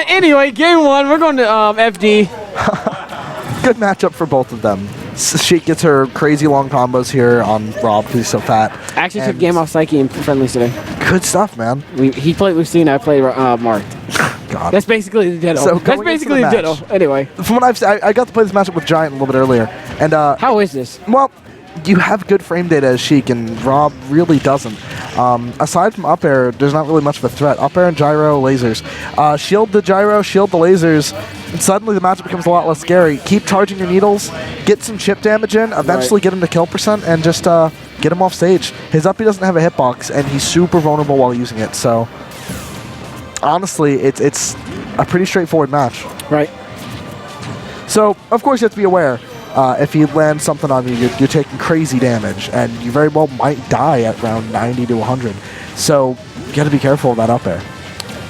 Anyway, game 1, we're going to FD. Good matchup for both of them. Sheik gets her crazy long combos here on R.O.B because he's so fat. Actually took game off Saiki in friendlies today. Good stuff, man. He played Lucina, I played Mark. God. That's basically the ditto. So That's basically the ditto. Anyway. From what I've said, I got to play this matchup with Giant a little bit earlier. And how is this? Well, you have good frame data as Sheik, and R.O.B really doesn't. Aside from up air, there's not really much of a threat. Up air and gyro, lasers. Shield the gyro, shield the lasers, and suddenly the matchup becomes a lot less scary. Keep charging your needles, get some chip damage in, eventually get him to kill percent, and just get him off stage. His uppy doesn't have a hitbox, and he's super vulnerable while using it, so honestly, it's a pretty straightforward match. Right. So, of course, you have to be aware. If he lands something on you, you're taking crazy damage, and you very well might die at around 90 to 100. So, you got to be careful of that up air.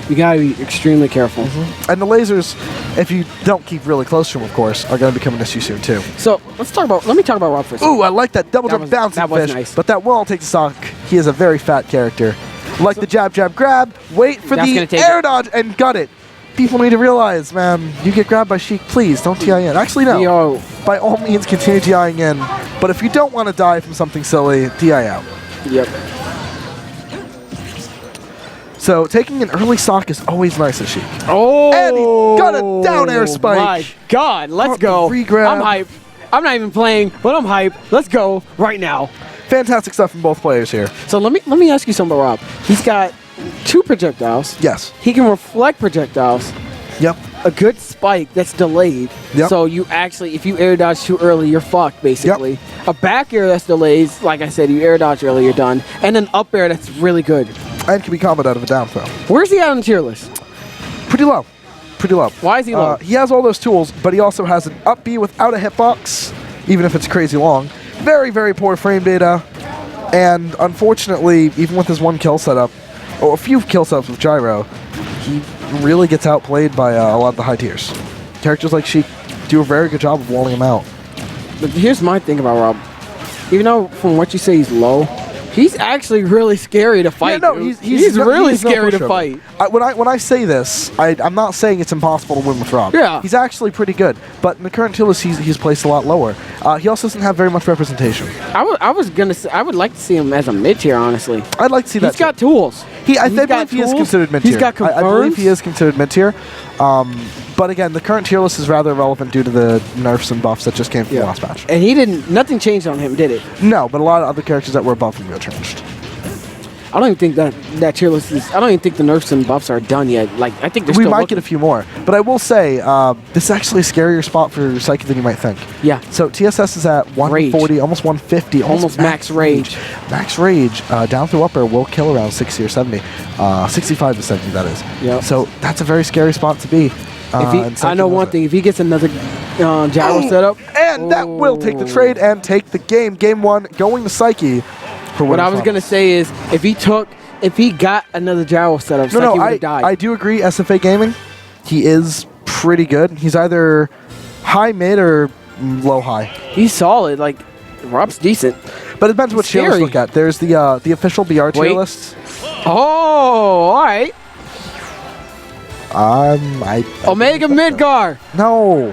You got to be extremely careful. And the lasers, if you don't keep really close to him, of course, are going to become an issue soon, too. So, let me talk about R.O.B first. Ooh, I like that double jump bouncing fish. Nice. But that will take the stock. He is a very fat character. Like the jab, jab, grab, wait for the air dodge, and gut it. People need to realize, man, you get grabbed by Sheik, please don't TI in. Actually, no. Yo. By all means, continue TIing in. But if you don't want to die from something silly, TI out. Yep. So taking an early stock is always nice as Sheik. Oh. And he got a down air spike. My God, let's go. Re-grab. I'm hyped. I'm not even playing, but I'm hyped. Let's go right now. Fantastic stuff from both players here. So let me ask you something about R.O.B. He's got 2 projectiles. Yes. He can reflect projectiles. Yep. A good spike that's delayed. Yep. So you actually, if you air dodge too early, you're fucked, basically. Yep. A back air that's delayed, like I said, you air dodge early, you're done. And an up air that's really good. And can be comboed out of a down throw. Where's he at on the tier list? Pretty low. Pretty low. Why is he low? He has all those tools, but he also has an up B without a hitbox, even if it's crazy long. Very, very poor frame data. And unfortunately, even with his 1 kill setup, or a few kill setups with gyro, he really gets outplayed by a lot of the high tiers. Characters like Sheik do a very good job of walling him out. But here's my thing about R.O.B. Even though from what you say he's low, he's actually really scary to fight. Yeah, no, he's really scary to fight. When I say this, I'm not saying it's impossible to win with R.O.B. Yeah. He's actually pretty good, but in the current tier list, he's placed a lot lower. He also doesn't have very much representation. I was gonna say I would like to see him as a mid tier, honestly. I'd like to see that. He's got tools. I believe he is considered mid tier. He's got confirms. I believe he is considered mid tier. But again, the current tier list is rather irrelevant due to the nerfs and buffs that just came from the last patch. And nothing changed on him, did it? No, but a lot of other characters that were above him got changed. I don't even think that tier list is. I don't even think the nerfs and buffs are done yet. Like I think we might get a few more, but I will say this is actually a scarier spot for Saiki than you might think. Yeah. So TSS is at 140, almost 150, almost max rage. Max rage down through up air will kill around 60 or 70, 65 to 70 that is. Yeah. So that's a very scary spot to be. I know one thing. If he gets another gyro setup, and that will take the trade and take the game. Game 1 going to Saiki. What I was gonna say is, if he got another gyro setup, Saiki would have died. I do agree. SAK Gaming, he is pretty good. He's either high mid or low high. He's solid. Like R.O.B's decent, but it depends what tier list you look at. There's the official BR tier list. Oh, all right. Omega Midgar. No.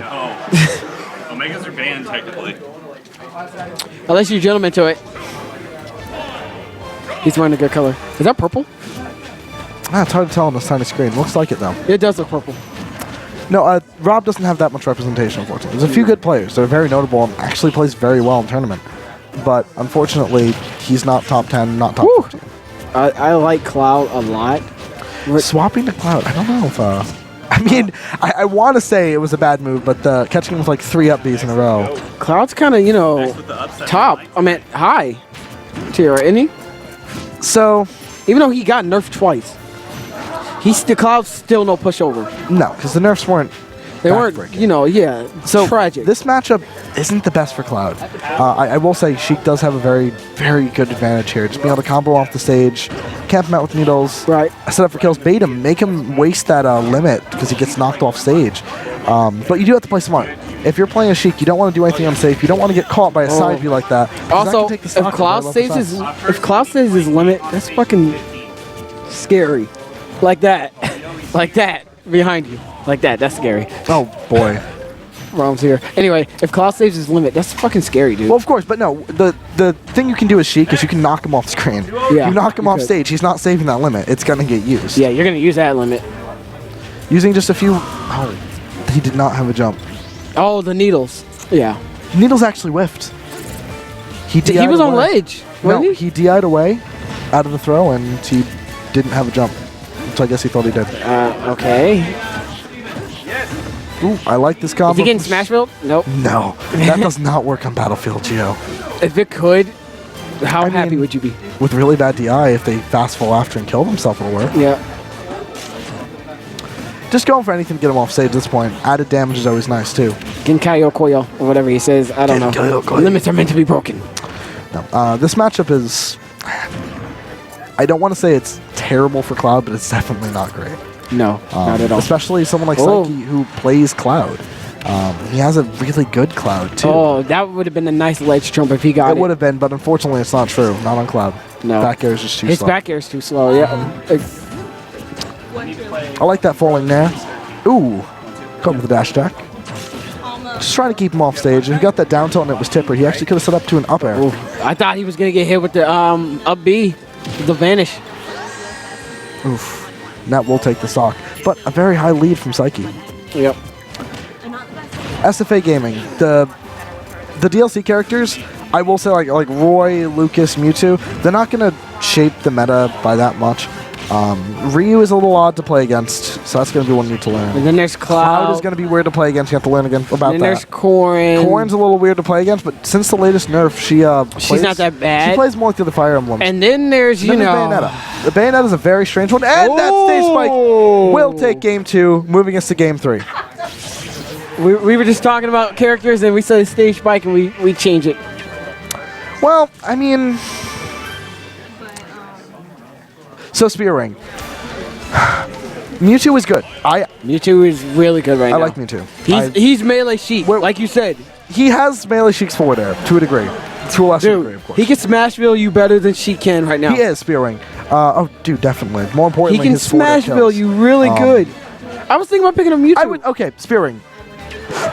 Omegas are banned technically. Unless you're gentleman to it. He's wearing a good color. Is that purple? It's hard to tell on this tiny screen. Looks like it though. It does look purple. No, R.O.B doesn't have that much representation, unfortunately. There's a few good players that are very notable and actually plays very well in tournament. But unfortunately, he's not top 10, not top 15. I like Cloud a lot. Swapping to Cloud, I don't know if... I mean, I want to say it was a bad move, but catching him with like 3 up Bs in a row. Cloud's kind of, top. I mean, high tier, isn't he? So, even though he got nerfed twice, the Cloud's still no pushover. No, because the nerfs weren't. They weren't, so tragic. This matchup isn't the best for Cloud. I will say Sheik does have a very, very good advantage here. Just being able to combo off the stage, camp him out with needles, set up for kills, bait him, make him waste that limit because he gets knocked off stage. But you do have to play smart. If you're playing a Sheik, you don't want to do anything unsafe. You don't want to get caught by a side view like that. Also, if Cloud saves his limit, that's fucking Scary. Like that. Like that. Behind you. Like that. That's scary. Oh, boy. Rom's here. Anyway, if Cloud saves his limit, that's fucking scary, dude. Well, of course, but no. The thing you can do with Sheik is you can knock him off screen. Yeah, you knock him you off could. stage, he's not saving that limit. It's going to get used. Yeah, you're going to use that limit. Using just a few... Oh, he did not have a jump. Oh, the needles. Yeah. Needles actually whiffed. He was on away. ledge. No, wasn't he DI'd away out of the throw, and he didn't have a jump. So I guess he thought he did. Okay. Ooh, I like this combo. Is he getting smash build? Nope. No, that does not work on Battlefield, Gio. If it could, how I happy mean, would you be? With really bad DI, if they fast fall after and kill themselves, it'll work. Yeah. Just going for anything to get him off stage at this point. Added damage is always nice, too. Genkayo Koyo, or whatever he says. I don't know. Genkayo Koyo. Limits are meant to be broken. No, this matchup is... I don't want to say it's terrible for Cloud, but it's definitely not great. No, not at all. Especially someone like Saiki who plays Cloud. He has a really good Cloud, too. Oh, that would have been a nice ledge jump if he got it. It would have been, but unfortunately it's not true. Not on Cloud. No. Back air is just too His slow. back air is too slow, yeah. I like that falling there. Ooh. Caught with the dash attack. Just trying to keep him off stage. If he got that down tilt and it was tipper, he actually could have set up to an up air. Ooh, I thought he was going to get hit with the up B, the vanish. Oof. And that will take the stock. But a very high lead from Saiki. Yep. SAK Gaming. The DLC characters, I will say like Roy, Lucas, Mewtwo, they're not going to shape the meta by that much. Ryu is a little odd to play against, so that's going to be one you need to learn. And then there's Cloud. Cloud is going to be weird to play against. You have to learn again about that. And then there's Corrin. Corrin's a little weird to play against, but since the latest nerf, she's not that bad. She plays more like the other Fire Emblems. And then there's, Then there's Bayonetta. The Bayonetta is a very strange one, and that stage spike will take game 2, moving us to game 3. We were just talking about characters, and we saw the stage spike, and we change it. Well, I mean... So, Spear Ring. Mewtwo is good. Mewtwo is really good right now. I like Mewtwo. He's melee Sheik, like you said. He has melee Sheik's forward air, to a degree. To a lesser degree, of course. He can smash build you better than Sheik can right now. He is Spear Ring. Oh, dude, definitely. More importantly, he can his forward air smash kills. build you really good. I was thinking about picking up Mewtwo. Okay, Spear Ring.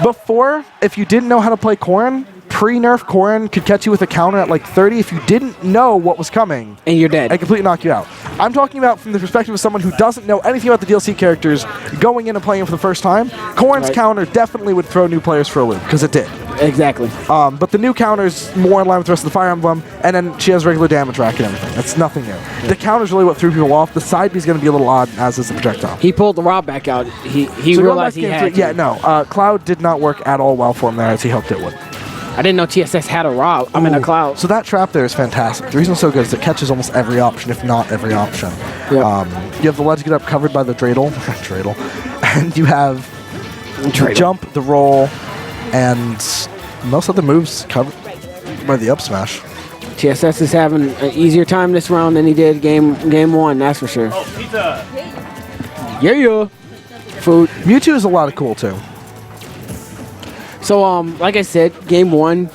Before, if you didn't know how to play Corrin, pre-nerf Corrin could catch you with a counter at like 30 if you didn't know what was coming. And you're dead. And completely knock you out. I'm talking about from the perspective of someone who doesn't know anything about the DLC characters, going in and playing them for the first time. Corrin's counter definitely would throw new players for a loop, because it did. Exactly. But the new counter's more in line with the rest of the Fire Emblem, and then she has regular damage rack and everything. That's nothing new. Yeah. The counter's really what threw people off. The side B is going to be a little odd, as is the projectile. He pulled the R.O.B back out. He So realized he had to. Yeah, no. Cloud did not work at all well for him there, as he hoped it would. I didn't know TSS had a R.O.B. I'm in a Cloud. So that trap there is fantastic. The reason it's so good is it catches almost every option, if not every option. Yep. You have the ledge get up covered by the dreidel, and you have the jump, the roll, and most of the moves covered by the up smash. TSS is having an easier time this round than he did game 1, that's for sure. Oh, pizza! Yeah. Food. Mewtwo is a lot of cool too. So, like I said, game 1,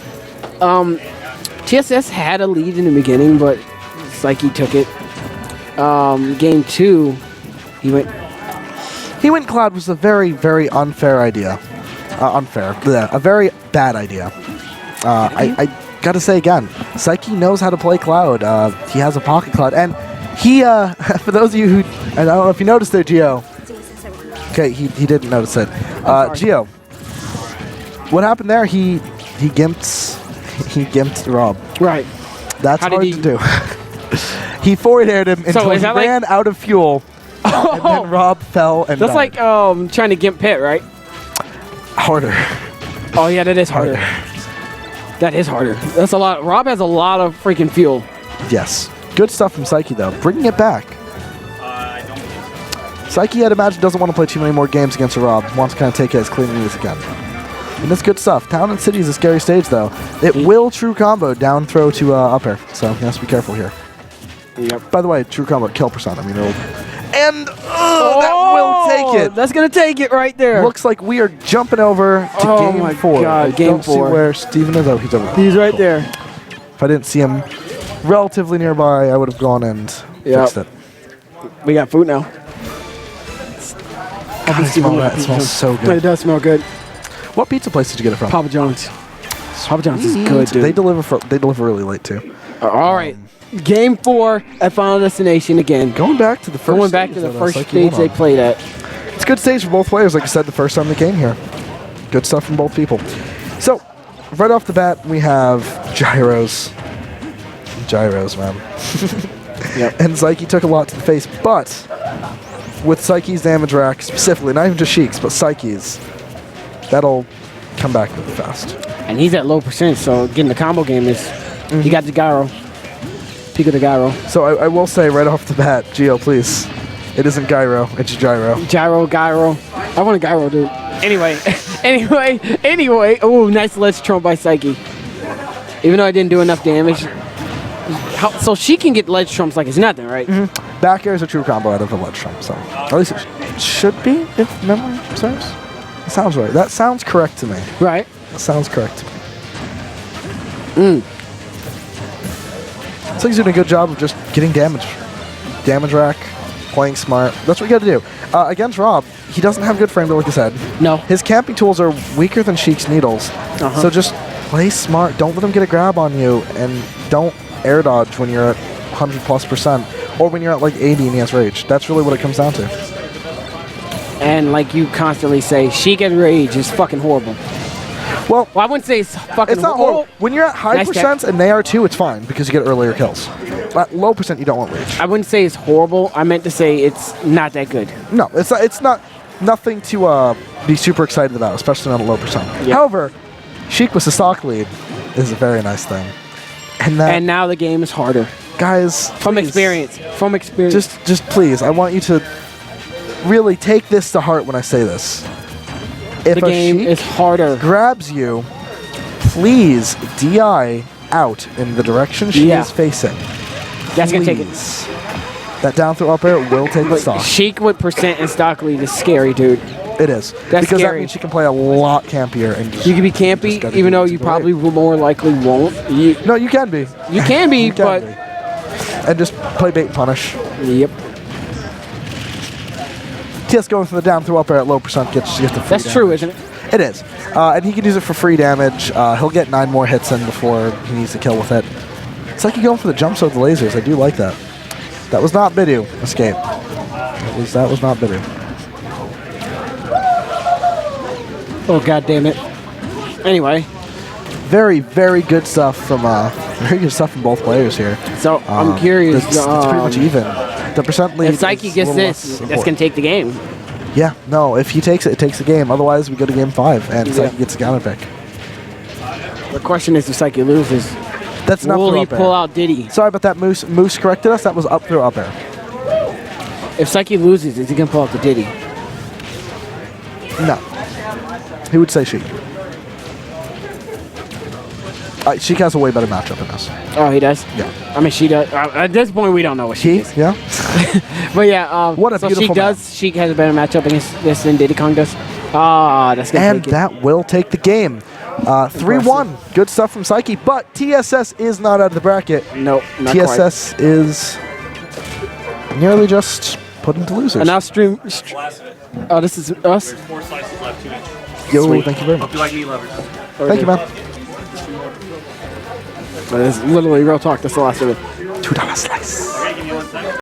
TSS had a lead in the beginning, but Saiki took it. Game 2, he went Cloud was a very, very unfair idea. A very bad idea. I gotta say again, Saiki knows how to play Cloud. He has a pocket Cloud, and he, for those of you who, I don't know if you noticed there, Gio. Okay, he didn't notice it. Gio, what happened there? He gimped R.O.B. Right. That's hard to do. He forward aired him until he ran out of fuel, and then R.O.B fell and That's died. like trying to gimp Pit, right? Harder. Oh yeah, that is harder. That is harder. That's a lot. R.O.B has a lot of freaking fuel. Yes. Good stuff from Saiki, though. Bringing it back. I don't believe so. Saiki, I'd imagine, doesn't want to play too many more games against R.O.B. Wants to kind of take it as cleanly as he can. And that's good stuff. Town and City is a scary stage, though. It will true combo down throw to up air, so you have to be careful here. Yep. By the way, true combo kill percent. I mean, and that will take it. That's gonna take it right there. Looks like we are jumping over to game 4. God, game 4. See where Steven is. Oh, he's over there. He's right there. If I didn't see him relatively nearby, I would have gone and fixed it. We got food now. God, I smell that. It smells so It good. does smell good. What pizza place did you get it from? Papa John's. Papa John's is good, dude. They deliver really late too. All right. Game 4 at Final Destination again. Going back to the first. Going back to the first stage they played at. It's a good stage for both players, like I said the first time they came here. Good stuff from both people. So, right off the bat, we have gyros. Gyros, man. Yep. And Saiki took a lot to the face, but with Saiki's damage rack specifically, not even just Sheik's, but Saiki's, that'll come back really fast. And he's at low percent, so getting the combo game is... He got the gyro. Peak of the gyro. So I will say right off the bat, Gio, please. It isn't gyro, it's gyro. Gyro. I want a gyro, dude. Anyway. Anyway. Oh, nice ledge trump by Saiki. Even though I didn't do enough damage. So she can get ledge trumps like it's nothing, right? Back air is a true combo out of a ledge trump, so at least it should be, if memory serves. That sounds right. That sounds correct to me. Right. That sounds correct to me. So he's doing a good job of just getting damage. Damage rack, playing smart. That's what you got to do. Against R.O.B, he doesn't have good frame, but like I said. No. His camping tools are weaker than Sheik's needles. So just play smart. Don't let him get a grab on you, and don't air dodge when you're at 100+%, or when you're at like 80 and he has rage. That's really what it comes down to. And like you constantly say, Sheik and rage is fucking horrible. Well, I wouldn't say it's fucking It's not horrible. When you're at high percents and they are too, it's fine because you get earlier kills. At low percent, you don't want rage. I wouldn't say it's horrible. I meant to say it's not that good. No, it's not nothing to be super excited about, especially on a low percent. Yep. However, Sheik with the stock lead is a very nice thing. And now the game is harder. Guys, From experience. Just please, I want you to really take this to heart when I say this. If The game is harder. grabs you, please DI out in the direction she is facing. That's going to take it. Please. That down throw up air will take the stock. Sheik with percent and stock lead is scary, dude. It is. That's because scary. that means she can play a lot campier. And You can be campy, even though you probably more likely won't. No, you can be. You can be, You can but... be. And just play bait and punish. Yep. TS going for the down throw up air at low percent gets you the free That's damage. true, isn't it? It is. And he can use it for free damage. He'll get 9 more hits in before he needs to kill with it. It's like you're going for the jumps with the lasers. I do like that. That was not Biddu. Escape. That was not Biddu. Oh, god damn it. Anyway. Very, very good stuff from both players here. So, I'm curious. It's pretty much even. The percent lead. If Saiki gets this, that's going to take the game. Yeah, no, if he takes it, it takes the game. Otherwise, we go to game 5, and Saiki gets a counter pick. The question is if Saiki loses, That's not will throw he up air. pull out Diddy? Sorry about that, Moose. Moose corrected us. That was up through up air. If Saiki loses, is he going to pull out the Diddy? No. He would say Sheik. Sheik has a way better matchup in this. Oh, he does? Yeah. I mean, she does. At this point, we don't know what she is. Yeah? But yeah, What a so beautiful Sheik does. Sheik has a better matchup against this than Diddy Kong does. Ah, that's going to And take it. that will take the game. 3-1. Good stuff from Saiki, but TSS is not out of the bracket. Nope, not TSS is nearly just put into losers. And now stream. Oh, this is us? 4 slices left, 2 inches. Yo, Sweet. thank you very much. Hope you like meat lovers. Thank you, man. But it's literally real talk. That's the last of it. $2 slice. Okay, give me 1 second.